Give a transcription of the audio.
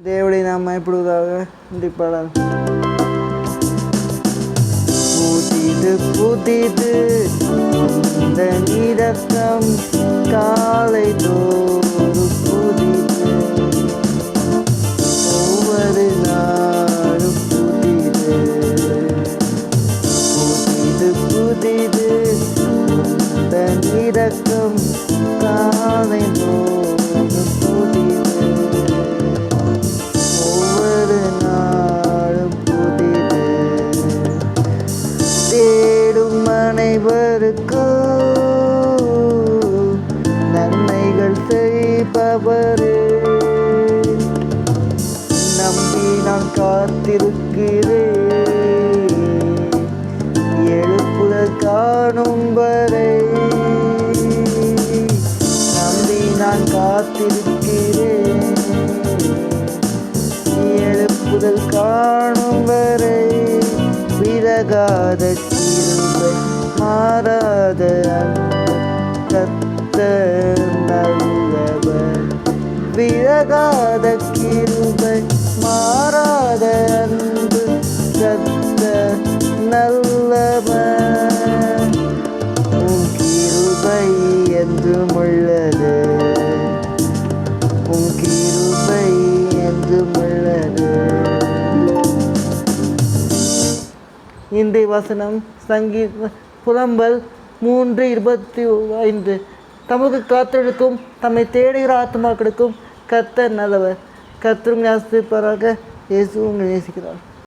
దేవుడి నామ இப்பொழுதாக இந்த பாடல். புதிது புதிது இந்த இரக்கம் காலை தோறும் புதிது, ஒவ்வொரு நாளும் புதிது. புதிது புதிது இந்த இரக்கம் காலை தோறும் புதிது, ஒவ்வொரு நாளும் புதிது. தேடும் அனைவருக்கும் நன்மைகள் செய்பவரே, நம்பி நான் காத்திருக்கிறேன் எழுப்புதல் காணும் வரை. நம்பி நான் காத்திருக்கிறேன் எழுப்புதல் காணும் வரை. விலகாத கிருபை மாறாத அன்பு கர்த்தர் நல்லவர். விலகாத கிருபை மாறாத அன்பு கர்த்தர் நல்லவர். உன் கிருபை என்றும் உள்ளது, உன் கிருபை என்றும் உள்ளது. இன்றைய வசனம் சங்கீத புலம்பல் 3:25. தமக்கு காத்திருக்கும் தம்மை தேடுகிற ஆத்மாக்களுக்கும் கர்த்தர் நல்லவர். கர்த்தரும் நேசிப்பாராக. இயேசுவும் நேசிக்கிறார்.